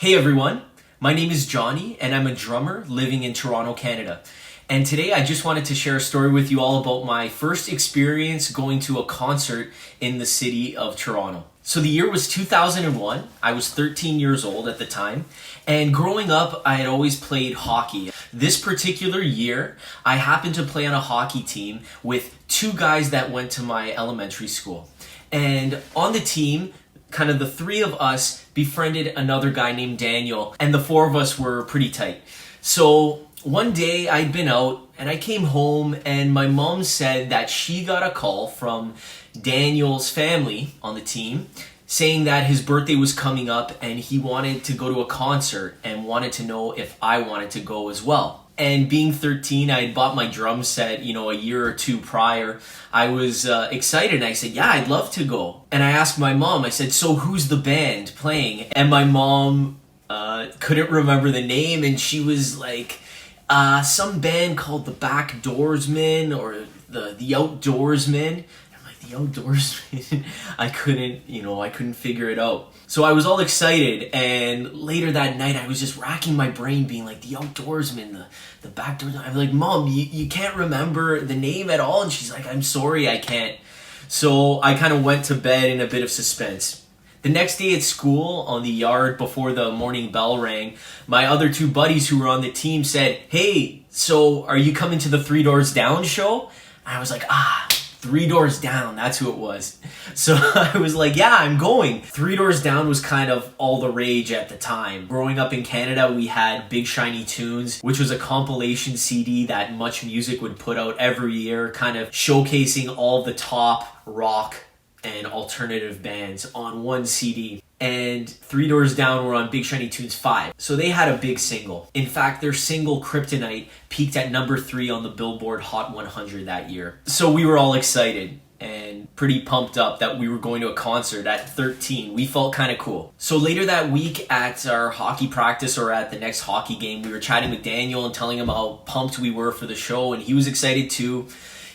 Hey everyone, my name is Johnny and I'm a drummer living in Toronto, Canada. And today I just wanted to share a story with you all about my first experience going to a concert in the city of Toronto. So the year was 2001. I was 13 years old at the time. And growing up, I had always played hockey. This particular year, I happened to play on a hockey team with two guys that went to my elementary school. And on the team, kind of the three of us befriended another guy named Daniel, and the four of us were pretty tight. So one day I'd been out and I came home and my mom said that she got a call from Daniel's family on the team saying that his birthday was coming up and he wanted to go to a concert and wanted to know if I wanted to go as well. And being 13, I had bought my drum set, a year or two prior. I was excited and I said, yeah, I'd love to go. And I asked my mom, I said, so who's the band playing? And my mom couldn't remember the name and she was like, some band called the Backdoorsmen or the Outdoorsmen. I'm like, the Outdoorsmen? I couldn't figure it out. So I was all excited, and later that night I was just racking my brain being like, the Outdoorsmen, the Backdoorsmen. I'm like, Mom, you can't remember the name at all? And she's like, I'm sorry, I can't. So I kind of went to bed in a bit of suspense. The next day at school, on the yard before the morning bell rang, my other two buddies who were on the team said, hey, so are you coming to the Three Doors Down show? And I was like, Three Doors Down, that's who it was. So I was like, yeah, I'm going. Three Doors Down was kind of all the rage at the time. Growing up in Canada, we had Big Shiny Tunes, which was a compilation CD that Much Music would put out every year, kind of showcasing all the top rock and alternative bands on one CD. And Three Doors Down were on Big Shiny Tunes 5. So they had a big single. In fact, their single Kryptonite peaked at number 3 on the Billboard Hot 100 that year. So we were all excited and pretty pumped up that we were going to a concert at 13. We felt kind of cool. So later that week at our hockey practice or at the next hockey game, we were chatting with Daniel and telling him how pumped we were for the show, and he was excited too.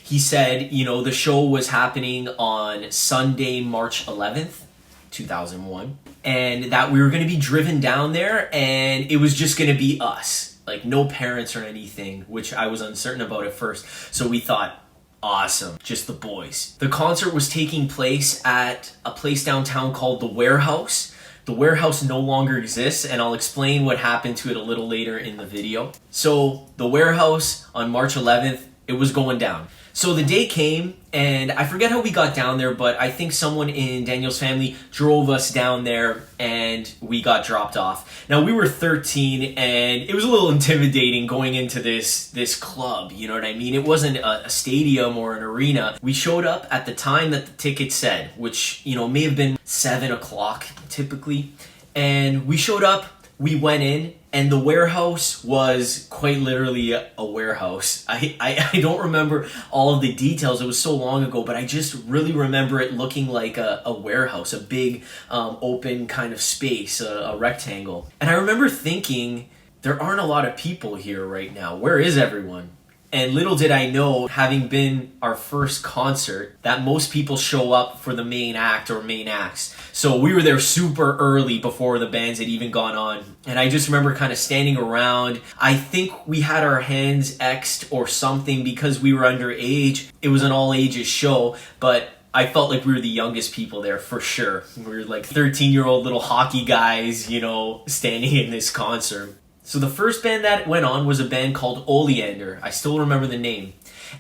He said, the show was happening on Sunday, March 11th. 2001, and that we were going to be driven down there and it was just going to be us, like no parents or anything, which I was uncertain about at first. So we thought, awesome, just the boys. The concert was taking place at a place downtown called the Warehouse. The Warehouse no longer exists, and I'll explain what happened to it a little later in the video. So the Warehouse on March 11th, it was going down. So the day came, and I forget how we got down there, but I think someone in Daniel's family drove us down there, and we got dropped off. Now, we were 13, and it was a little intimidating going into this club, you know what I mean? It wasn't a stadium or an arena. We showed up at the time that the ticket said, which, may have been 7 o'clock typically, and we showed up. We went in, and the Warehouse was quite literally a warehouse. I don't remember all of the details. It was so long ago, but I just really remember it looking like a warehouse, a big open kind of space, a rectangle. And I remember thinking, there aren't a lot of people here right now. Where is everyone? And little did I know, having been our first concert, that most people show up for the main act or main acts. So we were there super early before the bands had even gone on. And I just remember kind of standing around. I think we had our hands X'd or something because we were underage. It was an all ages show, but I felt like we were the youngest people there for sure. We were like 13-year-old little hockey guys, standing in this concert. So the first band that went on was a band called Oleander. I still remember the name.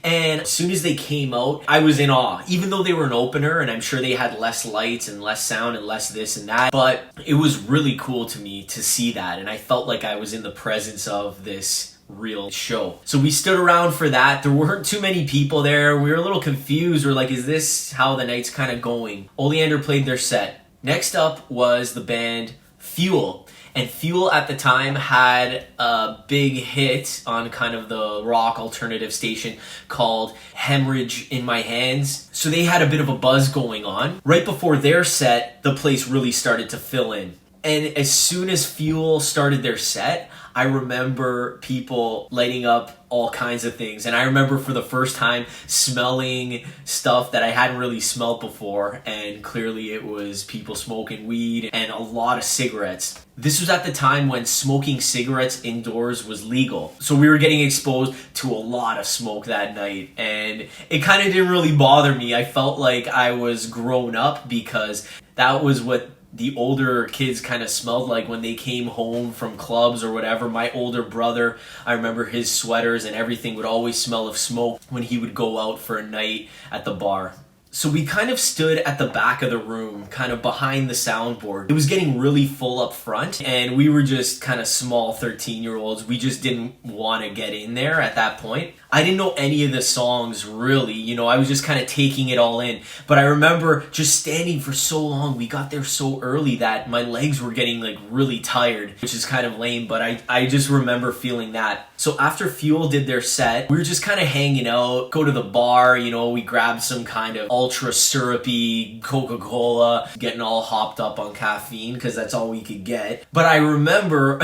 And as soon as they came out, I was in awe. Even though they were an opener, and I'm sure they had less lights and less sound and less this and that, but it was really cool to me to see that. And I felt like I was in the presence of this real show. So we stood around for that. There weren't too many people there. We were a little confused. We're like, is this how the night's kind of going? Oleander played their set. Next up was the band Fuel. And Fuel at the time had a big hit on kind of the rock alternative station called Hemorrhage in My Hands. So they had a bit of a buzz going on. Right before their set, the place really started to fill in. And as soon as Fuel started their set, I remember people lighting up all kinds of things. And I remember for the first time smelling stuff that I hadn't really smelled before. And clearly it was people smoking weed and a lot of cigarettes. This was at the time when smoking cigarettes indoors was legal. So we were getting exposed to a lot of smoke that night. And it kind of didn't really bother me. I felt like I was grown up because that was what the older kids kind of smelled like when they came home from clubs or whatever. My older brother, I remember his sweaters and everything would always smell of smoke when he would go out for a night at the bar. So we kind of stood at the back of the room, kind of behind the soundboard. It was getting really full up front, and we were just kind of small 13-year-olds. We just didn't want to get in there at that point. I didn't know any of the songs really, I was just kind of taking it all in. But I remember just standing for so long. We got there so early that my legs were getting like really tired, which is kind of lame, but I just remember feeling that. So after Fuel did their set, we were just kind of hanging out, go to the bar, we grabbed some kind of ultra syrupy Coca-Cola, getting all hopped up on caffeine because that's all we could get. But I remember,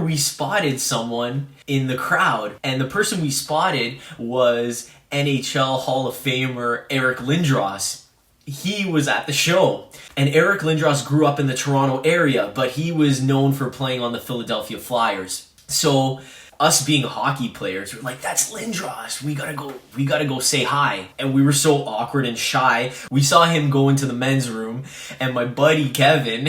we spotted someone in the crowd, and the person we spotted was NHL Hall of Famer Eric Lindros. He was at the show. And Eric Lindros grew up in the Toronto area, but he was known for playing on the Philadelphia Flyers. So us being hockey players, we're like, that's Lindros. We gotta go say hi. And we were so awkward and shy. We saw him go into the men's room, and my buddy Kevin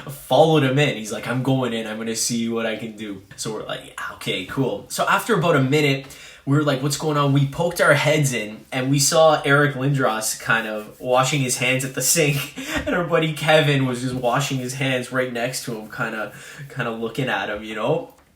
followed him in. He's like, I'm going in. I'm gonna see what I can do. So we're like, yeah, okay, cool. So after about a minute, we were like, what's going on? We poked our heads in, and we saw Eric Lindros kind of washing his hands at the sink, and our buddy Kevin was just washing his hands right next to him, kind of looking at him,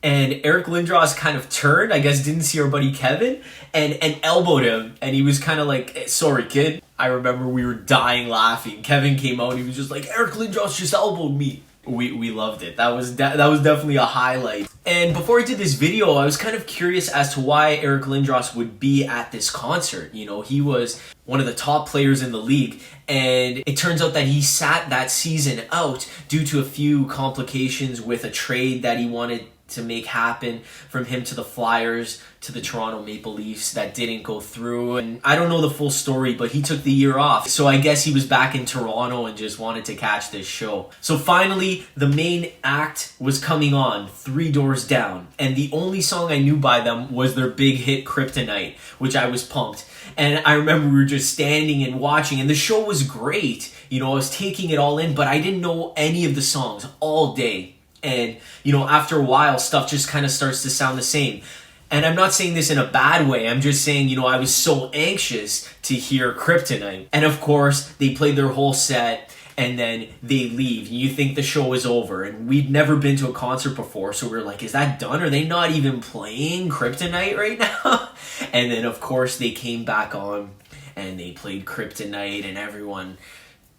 And Eric Lindros kind of turned, I guess didn't see our buddy Kevin, and elbowed him, and he was kind of like, hey, sorry, kid. I remember we were dying laughing. Kevin came out, and he was just like, Eric Lindros just elbowed me. We loved it. That was definitely a highlight. And before I did this video, I was kind of curious as to why Eric Lindros would be at this concert. He was one of the top players in the league, and it turns out that he sat that season out due to a few complications with a trade that he wanted to make happen from him to the Flyers to the Toronto Maple Leafs that didn't go through. And I don't know the full story, but he took the year off. So I guess he was back in Toronto and just wanted to catch this show. So finally, the main act was coming on, Three Doors Down. And the only song I knew by them was their big hit Kryptonite, which I was pumped. And I remember we were just standing and watching, and the show was great. I was taking it all in, but I didn't know any of the songs all day. And, after a while, stuff just kind of starts to sound the same. And I'm not saying this in a bad way. I'm just saying, I was so anxious to hear Kryptonite. And of course, they played their whole set, and then they leave. You think the show is over. And we'd never been to a concert before, so we're like, is that done? Are they not even playing Kryptonite right now? And then, of course, they came back on, and they played Kryptonite, and everyone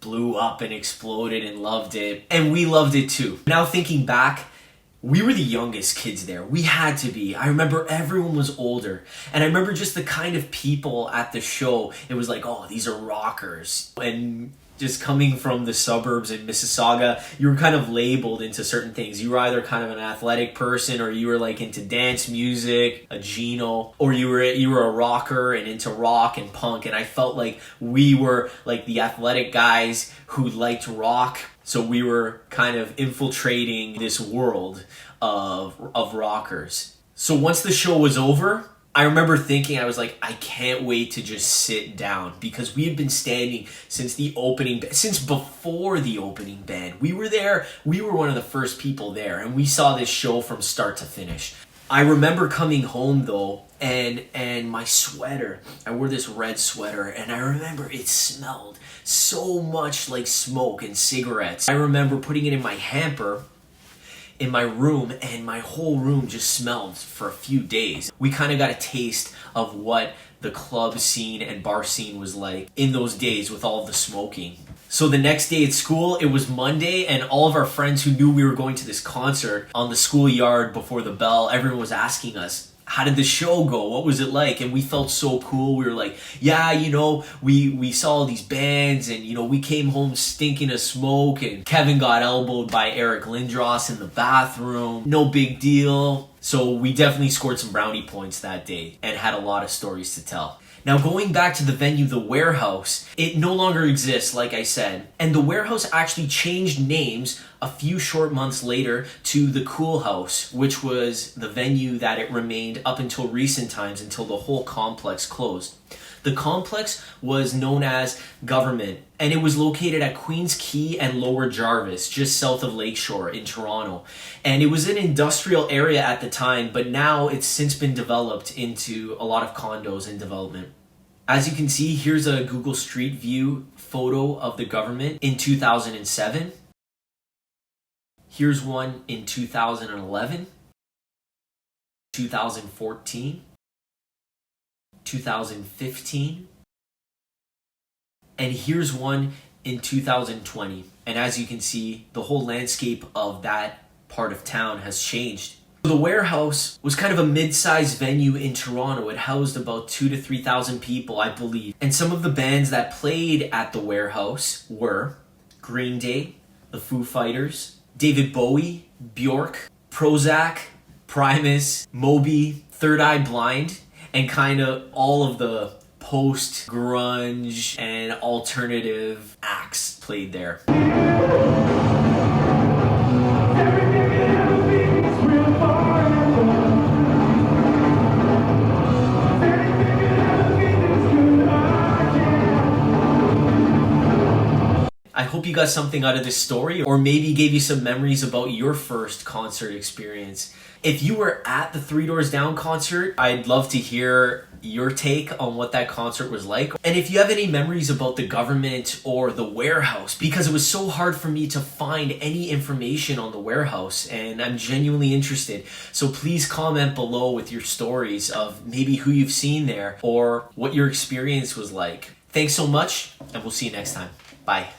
blew up and exploded and loved it. And we loved it too. Now thinking back, we were the youngest kids there. We had to be. I remember everyone was older. And I remember just the kind of people at the show. It was like, oh, these are rockers. And just coming from the suburbs in Mississauga, you were kind of labeled into certain things. You were either kind of an athletic person, or you were like into dance music, a Gino, or you were a rocker and into rock and punk. And I felt like we were like the athletic guys who liked rock. So we were kind of infiltrating this world of rockers. So once the show was over, I remember thinking, I was like, I can't wait to just sit down, because we had been standing since before the opening band. We were there. We were one of the first people there, and we saw this show from start to finish. I remember coming home though, and my sweater, I wore this red sweater, and I remember it smelled so much like smoke and cigarettes. I remember putting it in my hamper in my room, and my whole room just smelled for a few days. We kind of got a taste of what the club scene and bar scene was like in those days with all of the smoking. So the next day at school, it was Monday, and all of our friends who knew we were going to this concert on the schoolyard before the bell, everyone was asking us, how did the show go? What was it like? And we felt so cool. We were like, yeah, you know, we saw all these bands and, you know, we came home stinking of smoke and Kevin got elbowed by Eric Lindros in the bathroom. No big deal. So we definitely scored some brownie points that day and had a lot of stories to tell. Now, going back to the venue, the Warehouse, it no longer exists, like I said. And the Warehouse actually changed names a few short months later to the Kool Haus, which was the venue that it remained up until recent times, until the whole complex closed. The complex was known as Guvernment, and it was located at Queens Quay and Lower Jarvis, just south of Lakeshore in Toronto. And it was an industrial area at the time, but now it's since been developed into a lot of condos and development. As you can see, here's a Google Street View photo of the Guvernment in 2007. Here's one in 2011, 2014, 2015, and here's one in 2020. And as you can see, the whole landscape of that part of town has changed. The Warehouse was kind of a mid-sized venue in Toronto. It housed about 2,000 to 3,000 people, I believe. And some of the bands that played at the Warehouse were Green Day, the Foo Fighters, David Bowie, Bjork, Prozac, Primus, Moby, Third Eye Blind, and kind of all of the post-grunge and alternative acts played there. I hope you got something out of this story, or maybe gave you some memories about your first concert experience. If you were at the Three Doors Down concert, I'd love to hear your take on what that concert was like. And if you have any memories about the Guvernment or the Warehouse, because it was so hard for me to find any information on the Warehouse, and I'm genuinely interested. So please comment below with your stories of maybe who you've seen there or what your experience was like. Thanks so much, and we'll see you next time. Bye.